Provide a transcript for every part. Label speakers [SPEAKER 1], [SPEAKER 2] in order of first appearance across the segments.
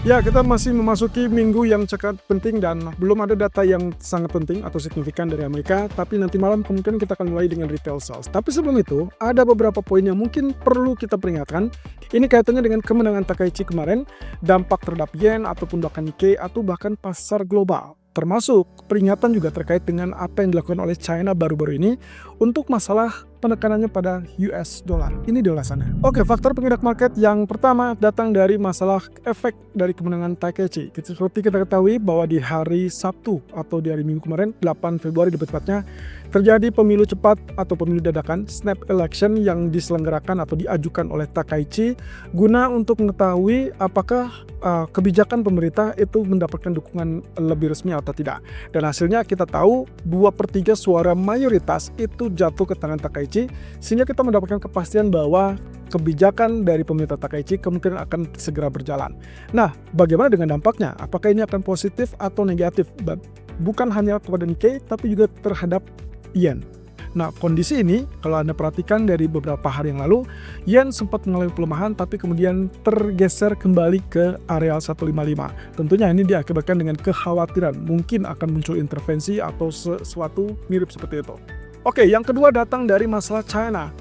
[SPEAKER 1] Ya, kita masih memasuki minggu yang sangat penting dan belum ada data yang sangat penting atau signifikan dari Amerika, tapi nanti malam kemungkinan kita akan mulai dengan retail sales. Tapi sebelum itu, ada beberapa poin yang mungkin perlu kita peringatkan. Ini kaitannya dengan kemenangan Takaichi kemarin, dampak terhadap yen ataupun bahkan Nikkei atau bahkan pasar global. Termasuk peringatan juga terkait dengan apa yang dilakukan oleh China baru-baru ini untuk masalah penekanannya pada US dollar. Ini di sana. Oke, faktor penggerak market yang pertama datang dari masalah efek dari kemenangan Takaichi. Seperti kita ketahui bahwa di hari Sabtu atau di hari Minggu kemarin, 8 Februari lebih tepatnya, terjadi pemilu cepat atau pemilu dadakan, snap election yang diselenggarakan atau diajukan oleh Takaichi guna untuk mengetahui apakah kebijakan pemerintah itu mendapatkan dukungan lebih resmi atau tidak. Dan hasilnya kita tahu 2/3 suara mayoritas itu jatuh ke tangan Takaichi, sehingga kita mendapatkan kepastian bahwa kebijakan dari pemerintah Takaichi kemungkinan akan segera berjalan. Nah, bagaimana dengan dampaknya? Apakah ini akan positif atau negatif? Bukan hanya kepada Nikkei, tapi juga terhadap yen. Nah, kondisi ini kalau Anda perhatikan dari beberapa hari yang lalu, yen sempat mengalami pelemahan tapi kemudian tergeser kembali ke area 155. Tentunya ini diakibatkan dengan kekhawatiran mungkin akan muncul intervensi atau sesuatu mirip seperti itu. Oke, yang kedua datang dari masalah China.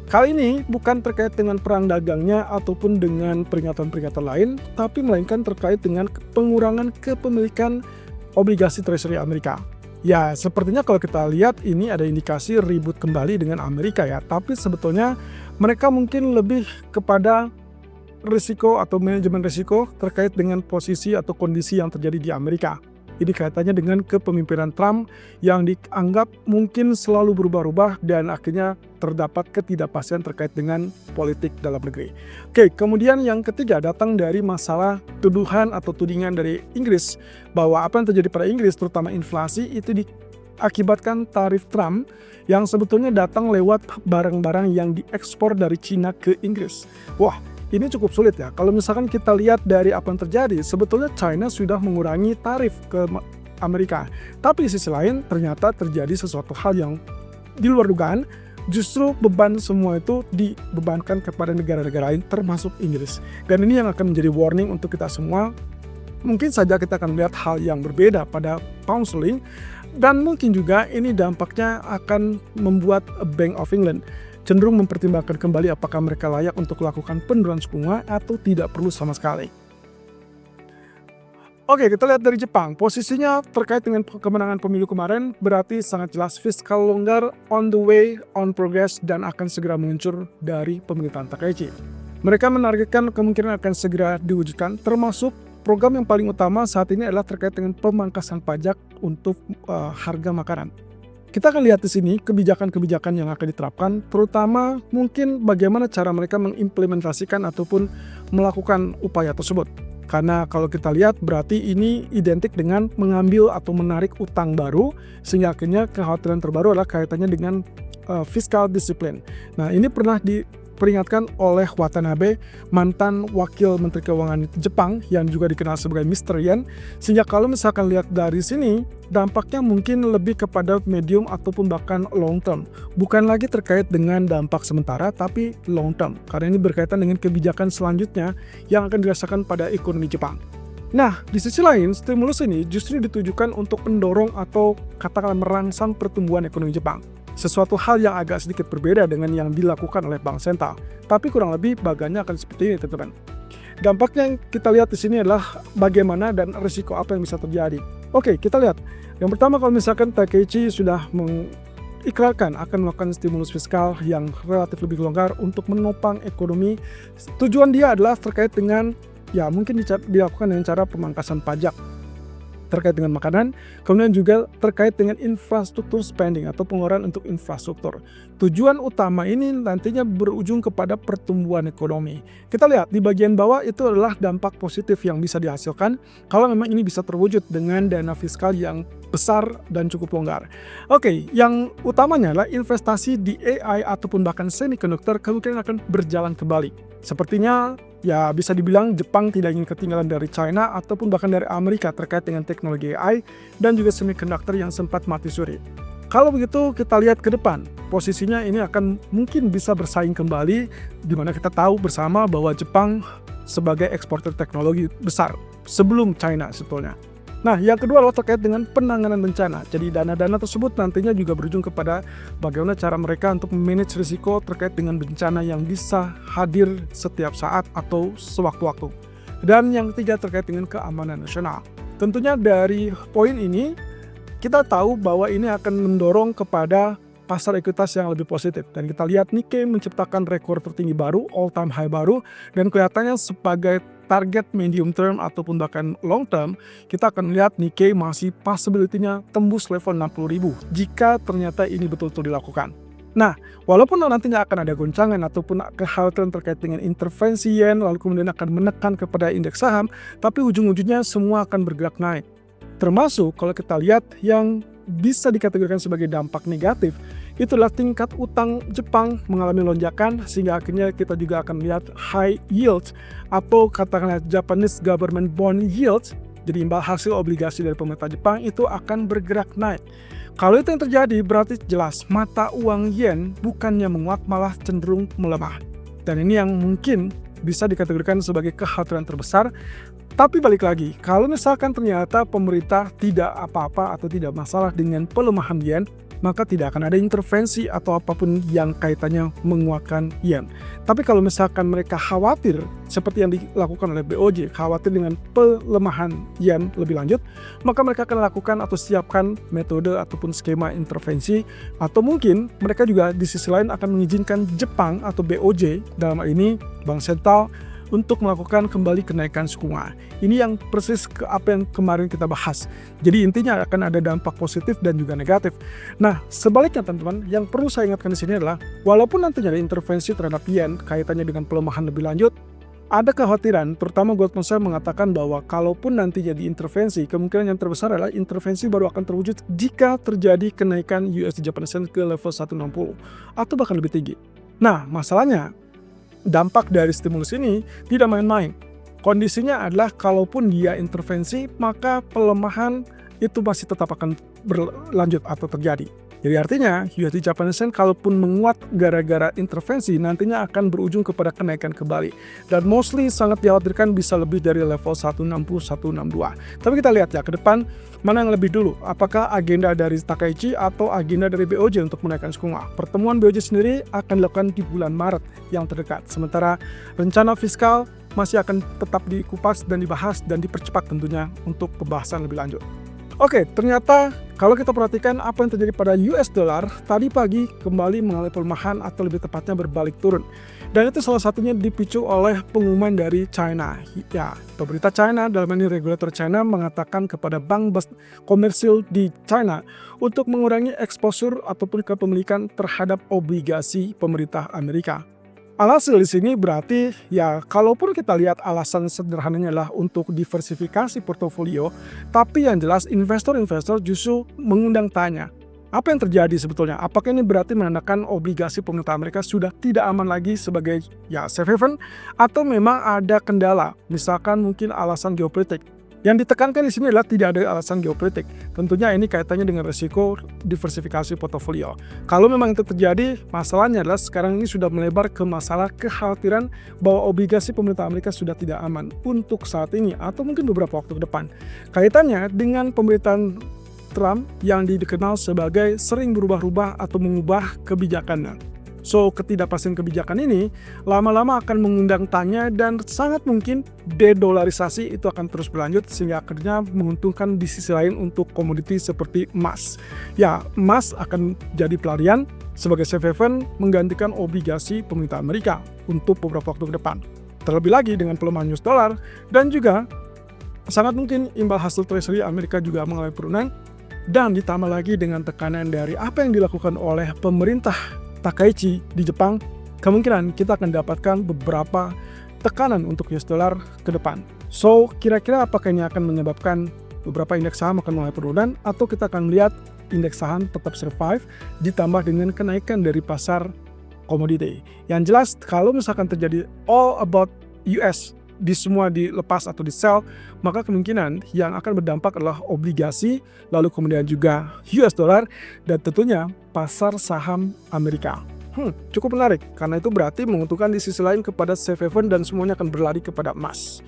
[SPEAKER 1] Kali ini bukan terkait dengan perang dagangnya ataupun dengan peringatan-peringatan lain, tapi melainkan terkait dengan pengurangan kepemilikan obligasi Treasury Amerika. Ya, sepertinya kalau kita lihat ini ada indikasi ribut kembali dengan Amerika ya, tapi sebetulnya mereka mungkin lebih kepada risiko atau manajemen risiko terkait dengan posisi atau kondisi yang terjadi di Amerika. Ini kaitannya dengan kepemimpinan Trump yang dianggap mungkin selalu berubah-ubah dan akhirnya terdapat ketidakpastian terkait dengan politik dalam negeri. Oke, kemudian yang ketiga datang dari masalah tuduhan atau tudingan dari Inggris bahwa apa yang terjadi pada Inggris terutama inflasi itu diakibatkan tarif Trump yang sebetulnya datang lewat barang-barang yang diekspor dari Cina ke Inggris. Wah, ini cukup sulit ya. Kalau misalkan kita lihat dari apa yang terjadi, sebetulnya China sudah mengurangi tarif ke Amerika. Tapi di sisi lain ternyata terjadi sesuatu hal yang di luar dugaan. Justru beban semua itu dibebankan kepada negara-negara lain termasuk Inggris. Dan ini yang akan menjadi warning untuk kita semua. Mungkin saja kita akan melihat hal yang berbeda pada pound sterling. Dan mungkin juga ini dampaknya akan membuat Bank of England cenderung mempertimbangkan kembali apakah mereka layak untuk melakukan penurunan suku bunga atau tidak perlu sama sekali. Oke, kita lihat dari Jepang. Posisinya terkait dengan kemenangan pemilu kemarin berarti sangat jelas fiskal longgar on the way, on progress, dan akan segera meluncur dari pemerintahan Takaichi. Mereka menargetkan kemungkinan akan segera diwujudkan, termasuk program yang paling utama saat ini adalah terkait dengan pemangkasan pajak untuk harga makanan. Kita akan lihat di sini kebijakan-kebijakan yang akan diterapkan, terutama mungkin bagaimana cara mereka mengimplementasikan ataupun melakukan upaya tersebut. Karena kalau kita lihat berarti ini identik dengan mengambil atau menarik utang baru, sehingga akhirnya kekhawatiran terbaru adalah kaitannya dengan fiscal discipline. Nah, ini pernah diperingatkan oleh Watanabe, mantan wakil menteri keuangan Jepang yang juga dikenal sebagai Mr. Yen, sehingga kalau misalkan lihat dari sini dampaknya mungkin lebih kepada medium ataupun bahkan long term, bukan lagi terkait dengan dampak sementara tapi long term, karena ini berkaitan dengan kebijakan selanjutnya yang akan dirasakan pada ekonomi Jepang. Nah, di sisi lain, stimulus ini justru ditujukan untuk mendorong atau katakanlah merangsang pertumbuhan ekonomi Jepang. Sesuatu hal yang agak sedikit berbeda dengan yang dilakukan oleh bank sentral, tapi kurang lebih bagannya akan seperti ini, teman-teman. Dampaknya yang kita lihat di sini adalah bagaimana dan risiko apa yang bisa terjadi. Oke, kita lihat. Yang pertama, kalau misalkan Takaichi sudah mengikrarkan akan melakukan stimulus fiskal yang relatif lebih longgar untuk menopang ekonomi, tujuan dia adalah terkait dengan ya mungkin dilakukan dengan cara pemangkasan pajak terkait dengan makanan, kemudian juga terkait dengan infrastruktur spending atau pengeluaran untuk infrastruktur. Tujuan utama ini nantinya berujung kepada pertumbuhan ekonomi. Kita lihat di bagian bawah itu adalah dampak positif yang bisa dihasilkan kalau memang ini bisa terwujud dengan dana fiskal yang besar dan cukup longgar. Oke, yang utamanya adalah investasi di AI ataupun bahkan semiconductor kemungkinan akan berjalan kembali. Sepertinya ya bisa dibilang Jepang tidak ingin ketinggalan dari China ataupun bahkan dari Amerika terkait dengan teknologi AI dan juga semiconductor yang sempat mati suri. Kalau begitu kita lihat ke depan, posisinya ini akan mungkin bisa bersaing kembali, di mana kita tahu bersama bahwa Jepang sebagai eksportir teknologi besar. sebelum China sebetulnya. Nah, yang kedua adalah terkait dengan penanganan bencana. Jadi dana-dana tersebut nantinya juga berujung kepada bagaimana cara mereka untuk manage risiko terkait dengan bencana yang bisa hadir setiap saat atau sewaktu-waktu. Dan yang ketiga terkait dengan keamanan nasional. Tentunya dari poin ini kita tahu bahwa ini akan mendorong kepada pasar ekuitas yang lebih positif. Dan kita lihat Nikkei menciptakan rekor tertinggi baru, all time high baru, dan kelihatannya sebagai target medium term ataupun bahkan long term, kita akan lihat Nikkei masih possibility-nya tembus level 60.000 jika ternyata ini betul-betul dilakukan. Nah, walaupun nantinya akan ada goncangan ataupun kekhawatiran terkait dengan intervensi yen, lalu kemudian akan menekan kepada indeks saham, tapi ujung-ujungnya semua akan bergerak naik. Termasuk kalau kita lihat yang bisa dikategorikan sebagai dampak negatif, itulah tingkat utang Jepang mengalami lonjakan sehingga akhirnya kita juga akan melihat high yield atau katakanlah Japanese government bond yield, jadi imbal hasil obligasi dari pemerintah Jepang itu akan bergerak naik. Kalau itu yang terjadi berarti jelas mata uang yen bukannya menguat malah cenderung melemah. Dan ini yang mungkin bisa dikategorikan sebagai kekhawatiran terbesar. Tapi balik lagi, kalau misalkan ternyata pemerintah tidak apa-apa atau tidak masalah dengan pelemahan yen, maka tidak akan ada intervensi atau apapun yang kaitannya menguatkan yen. Tapi kalau misalkan mereka khawatir, seperti yang dilakukan oleh BOJ, khawatir dengan pelemahan yen lebih lanjut, maka mereka akan lakukan atau siapkan metode ataupun skema intervensi, atau mungkin mereka juga di sisi lain akan mengizinkan Jepang atau BOJ, dalam hal ini Bank Sentral, untuk melakukan kembali kenaikan suku bunga. Ini yang persis ke apa yang kemarin kita bahas. Jadi intinya akan ada dampak positif dan juga negatif. Nah, sebaliknya teman-teman, yang perlu saya ingatkan di sini adalah walaupun nantinya ada intervensi terhadap yen kaitannya dengan pelemahan lebih lanjut, ada kekhawatiran, terutama Goldman Sachs mengatakan bahwa kalaupun nanti jadi intervensi, kemungkinan yang terbesar adalah intervensi baru akan terwujud jika terjadi kenaikan USD Japanese Yen ke level 160 atau bahkan lebih tinggi. Nah, masalahnya dampak dari stimulus ini tidak main-main. Kondisinya adalah kalaupun dia intervensi, maka pelemahan itu masih tetap akan berlanjut atau terjadi. Jadi artinya USD Japanese Yen kalaupun menguat gara-gara intervensi nantinya akan berujung kepada kenaikan kembali. Dan mostly sangat dikhawatirkan bisa lebih dari level 160-162. Tapi kita lihat ya ke depan mana yang lebih dulu. Apakah agenda dari Takaichi atau agenda dari BOJ untuk menaikkan suku bunga. Pertemuan BOJ sendiri akan dilakukan di bulan Maret yang terdekat. Sementara rencana fiskal masih akan tetap dikupas dan dibahas dan dipercepat tentunya untuk pembahasan lebih lanjut. Oke, ternyata kalau kita perhatikan apa yang terjadi pada US dollar, tadi pagi kembali mengalami pelemahan atau lebih tepatnya berbalik turun. Dan itu salah satunya dipicu oleh pengumuman dari China. Ya, pemerintah China, dalam ini regulator China mengatakan kepada bank komersil di China untuk mengurangi eksposur ataupun kepemilikan terhadap obligasi pemerintah Amerika. Alhasil di sini berarti ya kalaupun kita lihat alasan sederhananya adalah untuk diversifikasi portofolio, tapi yang jelas investor-investor justru mengundang tanya, apa yang terjadi sebetulnya? Apakah ini berarti menandakan obligasi pemerintah Amerika sudah tidak aman lagi sebagai ya safe haven atau memang ada kendala, misalkan mungkin alasan geopolitik? Yang ditekankan di sini adalah tidak ada alasan geopolitik. Tentunya ini kaitannya dengan risiko diversifikasi portofolio. Kalau memang itu terjadi, masalahnya adalah sekarang ini sudah melebar ke masalah kekhawatiran bahwa obligasi pemerintah Amerika sudah tidak aman untuk saat ini atau mungkin beberapa waktu ke depan. Kaitannya dengan pemerintahan Trump yang dikenal sebagai sering berubah-ubah atau mengubah kebijakannya. So, ketidakpastian kebijakan ini lama-lama akan mengundang tanya dan sangat mungkin dedolarisasi itu akan terus berlanjut sehingga akhirnya menguntungkan di sisi lain untuk komoditi seperti emas. Ya, emas akan jadi pelarian sebagai safe haven menggantikan obligasi pemerintah Amerika untuk beberapa waktu ke depan. Terlebih lagi dengan pelemahan US dollar dan juga sangat mungkin imbal hasil treasury Amerika juga mengalami penurunan dan ditambah lagi dengan tekanan dari apa yang dilakukan oleh pemerintah Takaichi di Jepang, kemungkinan kita akan dapatkan beberapa tekanan untuk US dollar ke depan. So, kira-kira apakah ini akan menyebabkan beberapa indeks saham akan mengalami penurunan atau kita akan melihat indeks saham tetap survive ditambah dengan kenaikan dari pasar komoditi. Yang jelas kalau misalkan terjadi all about US di semua dilepas atau di sell, maka kemungkinan yang akan berdampak adalah obligasi, lalu kemudian juga US dollar, dan tentunya pasar saham Amerika. Cukup menarik, karena itu berarti menguntungkan di sisi lain kepada safe haven dan semuanya akan berlari kepada emas.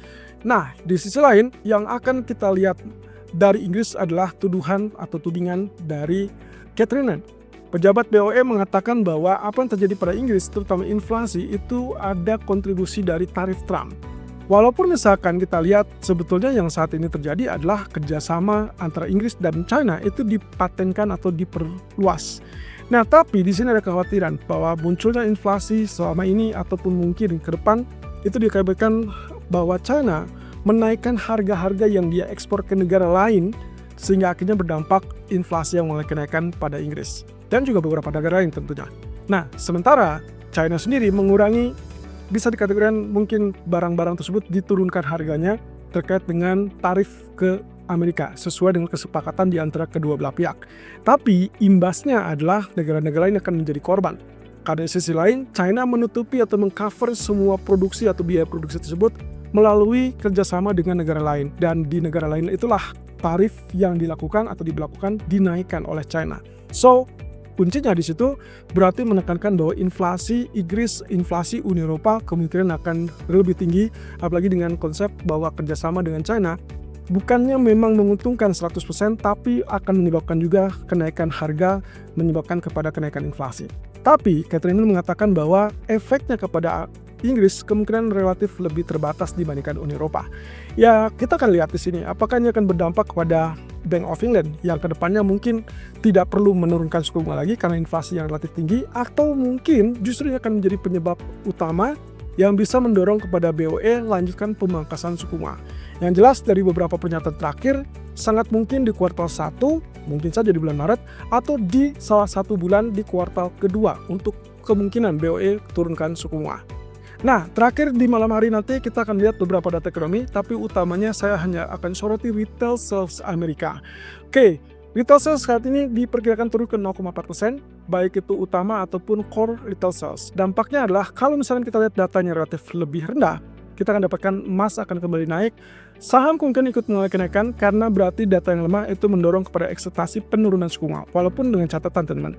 [SPEAKER 1] Nah, di sisi lain yang akan kita lihat dari Inggris adalah tuduhan atau tudingan dari Catherine Lan. Pejabat BOE mengatakan bahwa apa yang terjadi pada Inggris, terutama inflasi, itu ada kontribusi dari tarif Trump. Walaupun misalkan kita lihat sebetulnya yang saat ini terjadi adalah kerjasama antara Inggris dan China itu dipatenkan atau diperluas. Nah, tapi di sini ada kekhawatiran bahwa munculnya inflasi selama ini ataupun mungkin ke depan itu dikabarkan bahwa China menaikkan harga-harga yang dia ekspor ke negara lain sehingga akhirnya berdampak inflasi yang mulai kenaikan pada Inggris dan juga beberapa negara lain tentunya. Nah, sementara China sendiri mengurangi, bisa dikategorikan mungkin barang-barang tersebut diturunkan harganya terkait dengan tarif ke Amerika sesuai dengan kesepakatan di antara kedua belah pihak. Tapi imbasnya adalah negara-negara lain akan menjadi korban. Karena di sisi lain, China menutupi atau mengcover semua produksi atau biaya produksi tersebut melalui kerjasama dengan negara lain. Dan di negara lain itulah tarif yang dilakukan atau diberlakukan dinaikkan oleh China. So, kuncinya di situ berarti menekankan bahwa inflasi Inggris, inflasi Uni Eropa kemungkinan akan lebih tinggi, apalagi dengan konsep bahwa kerjasama dengan China bukannya memang menguntungkan 100%, tapi akan menyebabkan juga kenaikan harga, menyebabkan kepada kenaikan inflasi. Tapi Catherine Lan mengatakan bahwa efeknya kepada Inggris kemungkinan relatif lebih terbatas dibandingkan Uni Eropa. Ya, kita akan lihat di sini apakah ini akan berdampak kepada Bank of England yang kedepannya mungkin tidak perlu menurunkan suku bunga lagi karena inflasi yang relatif tinggi, atau mungkin justru ini akan menjadi penyebab utama yang bisa mendorong kepada BOE lanjutkan pemangkasan suku bunga. Yang jelas dari beberapa pernyataan terakhir, sangat mungkin di kuartal 1, mungkin saja di bulan Maret, atau di salah satu bulan di kuartal kedua untuk kemungkinan BOE turunkan suku bunga. Nah, terakhir di malam hari nanti kita akan lihat beberapa data ekonomi, tapi utamanya saya hanya akan soroti retail sales Amerika. Oke, retail sales saat ini diperkirakan turun ke 0,4%, baik itu utama ataupun core retail sales. Dampaknya adalah kalau misalnya kita lihat datanya relatif lebih rendah, kita akan dapatkan emas akan kembali naik, saham mungkin ikut mengalami kenaikan karena berarti data yang lemah itu mendorong kepada ekspektasi penurunan suku bunga. Walaupun dengan catatan teman-teman,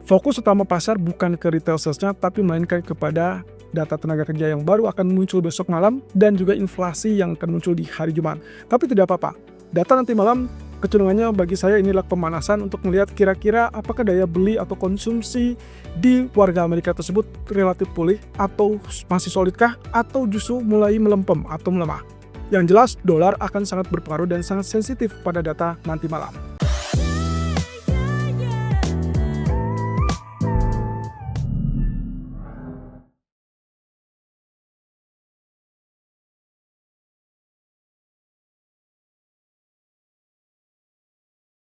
[SPEAKER 1] fokus utama pasar bukan ke retail sales-nya, tapi melainkan kepada data tenaga kerja yang baru akan muncul besok malam dan juga inflasi yang akan muncul di hari Jumat. Tapi tidak apa-apa, data nanti malam kecenderungannya bagi saya inilah pemanasan untuk melihat kira-kira apakah daya beli atau konsumsi di warga Amerika tersebut relatif pulih atau masih solidkah atau justru mulai melempem atau melemah. Yang jelas dolar akan sangat berpengaruh dan sangat sensitif pada data nanti malam.